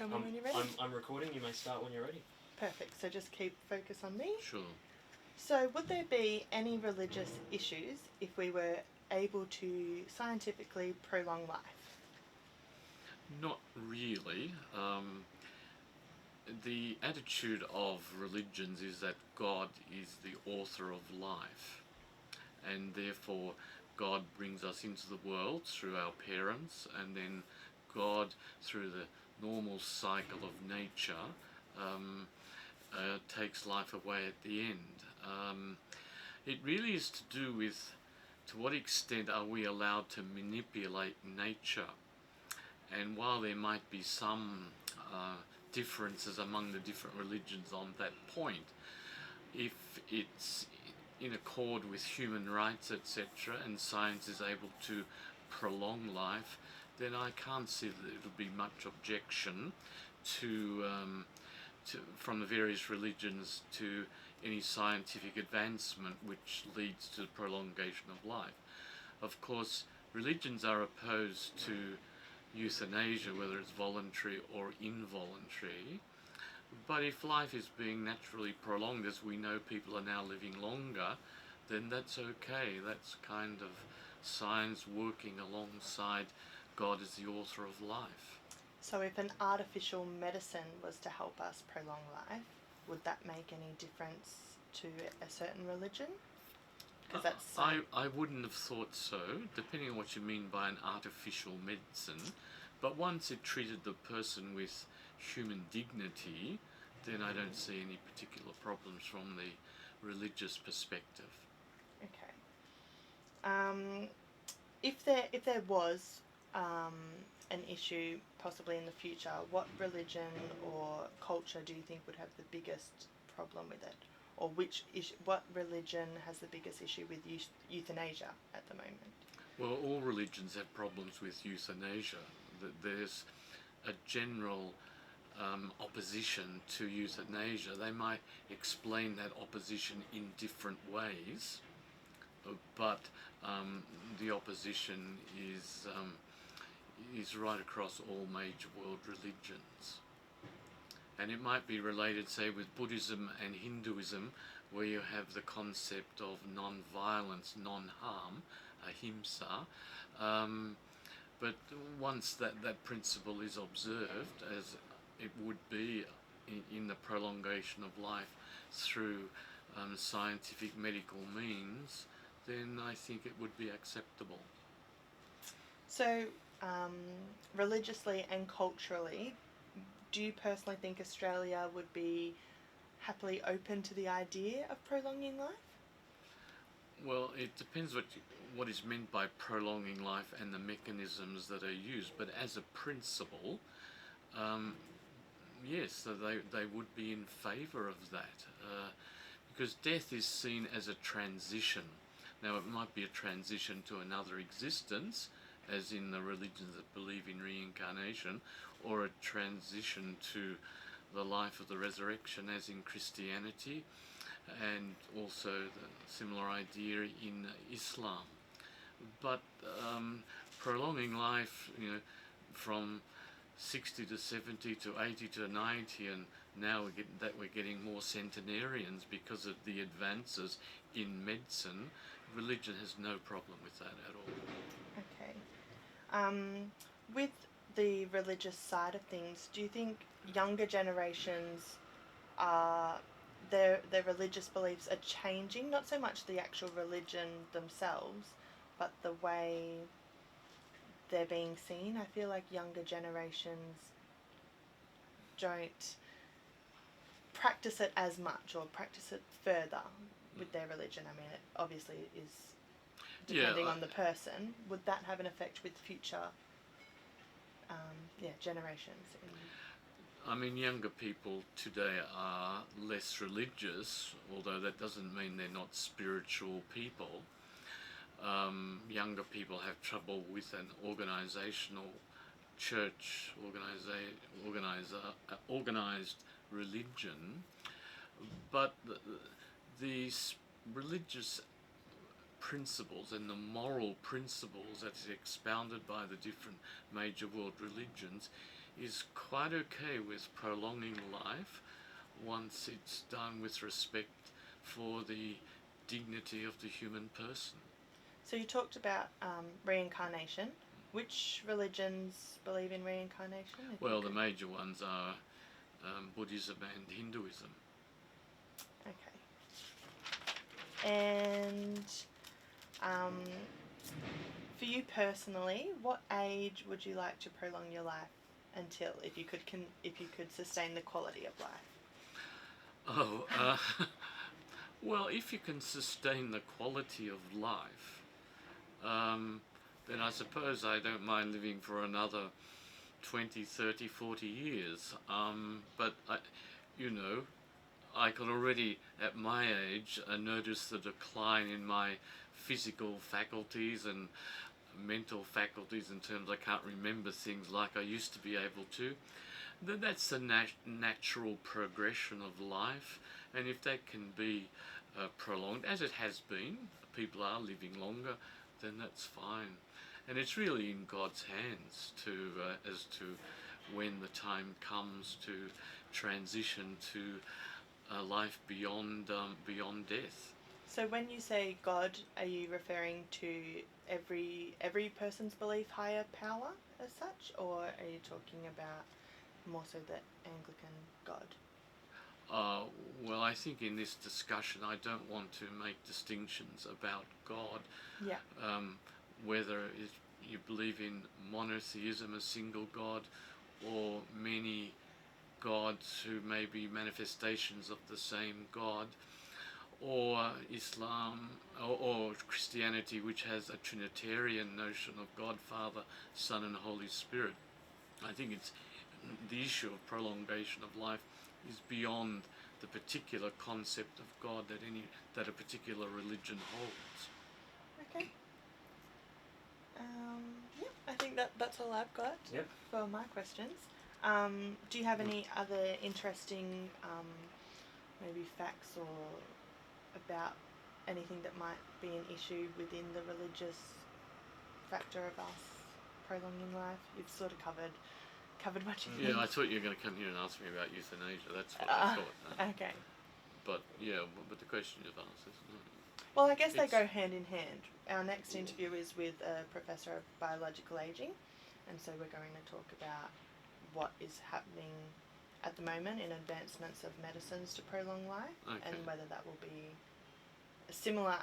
Tell me when you're ready. I'm recording. You may start when you're ready. Perfect. So just keep focus on me. Sure. So would there be any religious issues if we were able to scientifically prolong life? Not really. The attitude of religions is that God is the author of life, and therefore God brings us into the world through our parents, and then God, through the normal cycle of nature, takes life away at the end. It really is to do with to what extent are we allowed to manipulate nature. And while there might be some differences among the different religions on that point, if it's in accord with human rights, etc., and science is able to prolong life, then I can't see that there would be much objection to from the various religions to any scientific advancement which leads to the prolongation of life. Of course, religions are opposed to euthanasia, whether it's voluntary or involuntary. But if life is being naturally prolonged, as we know people are now living longer, then that's okay. That's kind of science working alongside God as the author of life. So if an artificial medicine was to help us prolong life, would that make any difference to a certain religion? Because that's I wouldn't have thought so, depending on what you mean by an artificial medicine. But once it treated the person with human dignity, then I don't see any particular problems from the religious perspective. okay. If there was an issue possibly in the future, what religion or culture do you think would have the biggest problem with it? Or what religion has the biggest issue with euthanasia at the moment? Well, all religions have problems with euthanasia. There's a general opposition to euthanasia. They might explain that opposition in different ways, but the opposition is right across all major world religions. And it might be related, say, with Buddhism and Hinduism, where you have the concept of non-violence, non-harm, ahimsa. But once that principle is observed, as it would be in the prolongation of life through scientific medical means, then I think it would be acceptable. So, religiously and culturally, do you personally think Australia would be happily open to the idea of prolonging life? Well, it depends what is meant by prolonging life and the mechanisms that are used. But as a principle, yes, so they would be in favour of that, because death is seen as a transition. Now, it might be a transition to another existence, as in the religions that believe in reincarnation, or a transition to the life of the resurrection, as in Christianity, and also the similar idea in Islam. But prolonging life, from 60 to 70 to 80 to 90, and now we're getting more centenarians because of the advances in medicine. Religion has no problem with that at all. Okay. With the religious side of things, do you think younger generations their religious beliefs are changing? Not so much the actual religion themselves, but the way they're being seen. I feel like younger generations don't practice it as much or practice it further with their religion. I mean, it obviously is depending on the person. Would that have an effect with future generations? I mean, younger people today are less religious, although that doesn't mean they're not spiritual people. Younger people have trouble with an organizational church, organized religion, but these religious principles and the moral principles that is expounded by the different major world religions is quite okay with prolonging life once it's done with respect for the dignity of the human person. So you talked about reincarnation. Which religions believe in reincarnation? Well, the major ones are Buddhism and Hinduism. Okay. And for you personally, what age would you like to prolong your life until, if you could sustain the quality of life? Well, if you can sustain the quality of life, then I suppose I don't mind living for another 20, 30, 40 years. But I could already, at my age, notice the decline in my physical faculties and mental faculties, in terms I can't remember things like I used to be able to. That's the natural progression of life, and if that can be prolonged, as it has been, people are living longer, then that's fine. And it's really in God's hands as to when the time comes to transition to a life beyond death. So when you say God, are you referring to every person's belief higher power as such, or are you talking about more so the Anglican God? Well, I think in this discussion I don't want to make distinctions about God. Yeah. Whether you believe in monotheism, a single God, or many gods who may be manifestations of the same God, or Islam or Christianity, which has a Trinitarian notion of God, Father, Son and Holy Spirit. I think it's the issue of prolongation of life is beyond the particular concept of God that a particular religion holds. Okay. Yep, I think that's all I've got for my questions. Do you have any other interesting maybe facts or about anything that might be an issue within the religious factor of us prolonging life? You've sort of covered much of it. Yeah, I thought you were going to come here and ask me about euthanasia. That's what I thought. Okay. But the question you've asked is Well, I guess they go hand in hand. Our next interview is with a professor of biological aging, and so we're going to talk about what is happening at the moment in advancements of medicines to prolong life, and whether that will be similar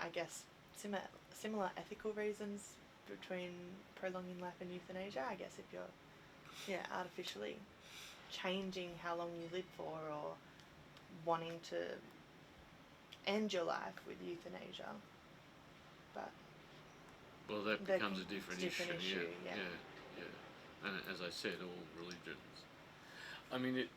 ethical reasons between prolonging life and euthanasia. I guess if you're artificially changing how long you live for, or wanting to end your life with euthanasia. But that becomes a different issue. Yeah. And as I said, all religions. I mean,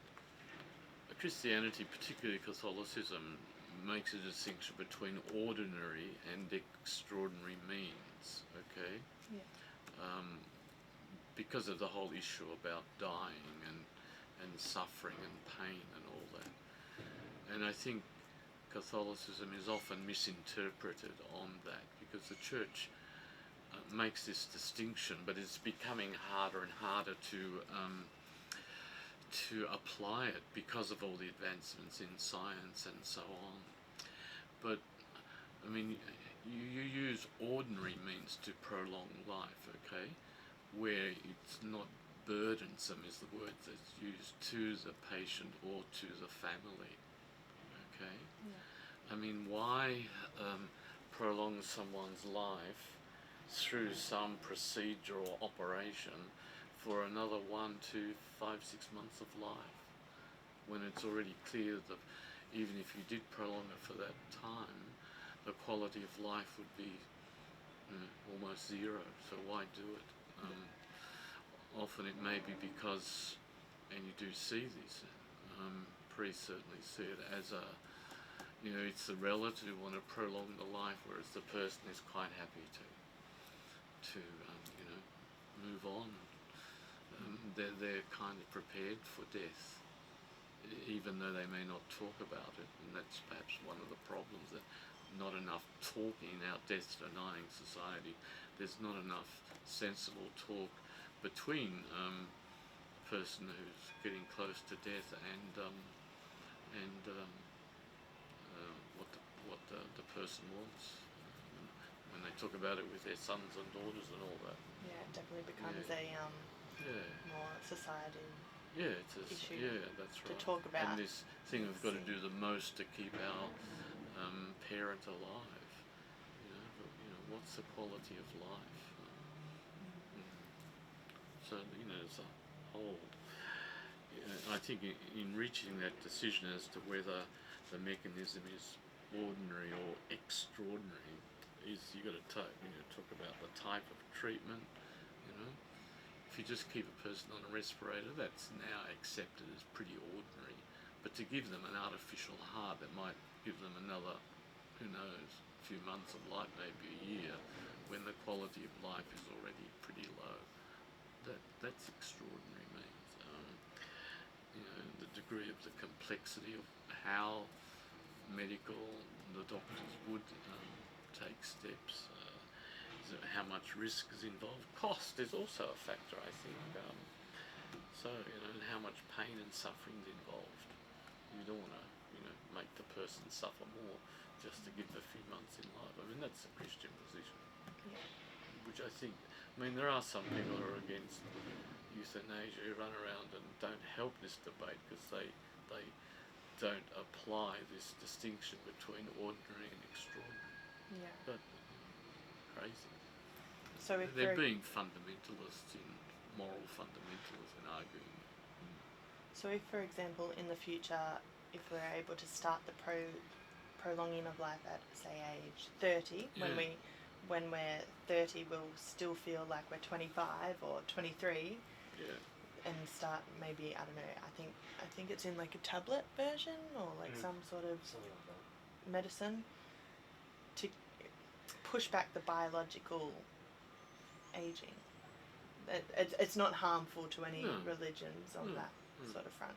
Christianity, particularly Catholicism, makes a distinction between ordinary and extraordinary means. Okay. Yeah. Because of the whole issue about dying and suffering and pain and all that. And I think Catholicism is often misinterpreted on that, because the Church makes this distinction, but it's becoming harder and harder to apply it because of all the advancements in science and so on. But I mean, you use ordinary means to prolong life, okay, where it's not burdensome is the word that's used, to the patient or to the family. Okay. Yeah. I mean, why prolong someone's life through some procedure or operation for another 1, 2, 5, 6 months of life, when it's already clear that even if you did prolong it for that time, the quality of life would be almost zero. So why do it? Often it may be because, and you do see this, priests certainly see it as it's the relative who want to prolong the life, whereas the person is quite happy to move on. They're kind of prepared for death, even though they may not talk about it, and that's perhaps one of the problems, that not enough talking in our death-denying society. There's not enough sensible talk between person who's getting close to death and what the person wants. When they talk about it with their sons and daughters and all that. Yeah, it definitely becomes Yeah. more society Yeah, it's issue that's to right. talk about. And this thing we've got to do the most to keep our parent alive. What's the quality of life? So as a whole, I think in reaching that decision as to whether the mechanism is ordinary or extraordinary, is you got to talk about the type of treatment. If you just keep a person on a respirator, that's now accepted as pretty ordinary. But to give them an artificial heart that might give them another, who knows, a few months of life, maybe a year, when the quality of life is already pretty low, that's extraordinary means. The degree of the complexity of how the doctors would take steps. How much risk is involved. Cost is also a factor, I think. And how much pain and suffering is involved. You don't want to, make the person suffer more just to give them a few months in life. I mean, that's a Christian position, which I think. There are some people who are against euthanasia who run around and don't help this debate because they don't apply this distinction between ordinary and extraordinary. Yeah. But crazy. So if they're being fundamentalists, moral fundamentalists, in arguing. So if, for example, in the future, if we're able to start the prolonging of life at, say, age 30, when we're 30, we'll still feel like we're 25 or 23. Yeah. And start maybe, I don't know, I think it's in like a tablet version or like some sort of Something like that. medicine to push back the biological aging. It's not harmful to any religions on that sort of front.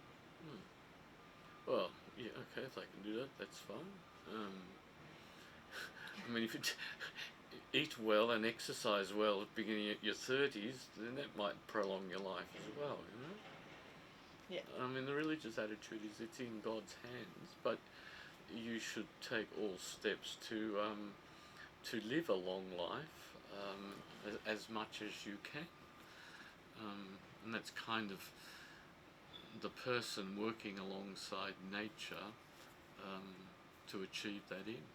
Well, yeah, okay, if they can do that, that's fine. If you eat well and exercise well beginning at your 30s, then that might prolong your life as well, Yeah. The religious attitude is it's in God's hands, but you should take all steps to live a long life as much as you can. And that's kind of the person working alongside nature to achieve that end.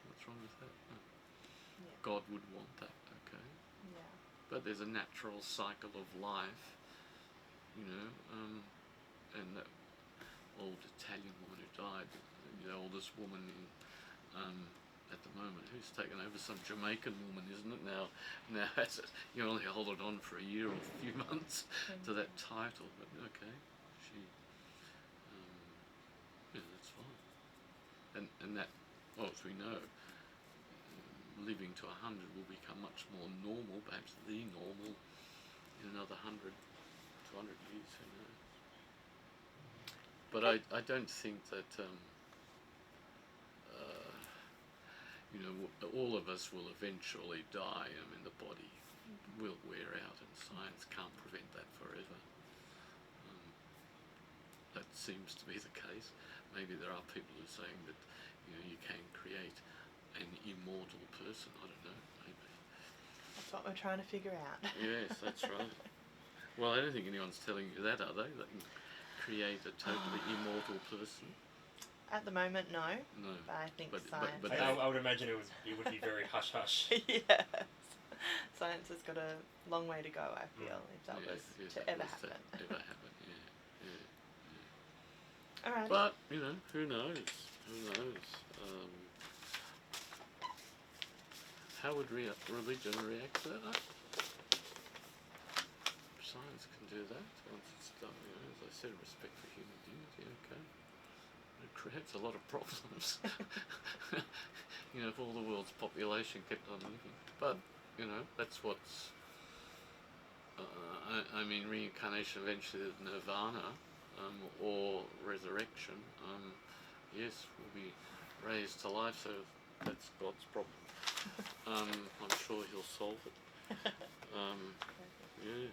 What's wrong with that? No. Yeah. God would want that, okay? Yeah. But there's a natural cycle of life, and that old Italian woman who died, the oldest woman at the moment, who's taken over, some Jamaican woman, isn't it? Now that's it. You only hold it on for a year or a few months to that title, but okay, she, that's fine. And that, well, as we know, living to 100 will become much more normal, perhaps the normal, in another 100, 200 years, who knows. But I don't think that, all of us will eventually die. The body will wear out, and science can't prevent that forever. That seems to be the case. Maybe there are people who are saying that, you can create an immortal person. I don't know, maybe. That's what we're trying to figure out. Yes, that's right. Well, I don't think anyone's telling you that, are they? They can create a totally immortal person. At the moment, no. No. But I think But science. I would imagine it would be very hush hush. Yes. Science has got a long way to go, I feel, if that was to ever happen. Ever happen, yeah. Alright. But, who knows? How would religion react to that? Science can do that once it's done, as I said, respect for human dignity, okay. It creates a lot of problems. If all the world's population kept on living. But, that's what's... reincarnation eventually is nirvana, or resurrection. Yes, we'll be raised to life, so that's God's problem. I'm sure he'll solve it. Yeah.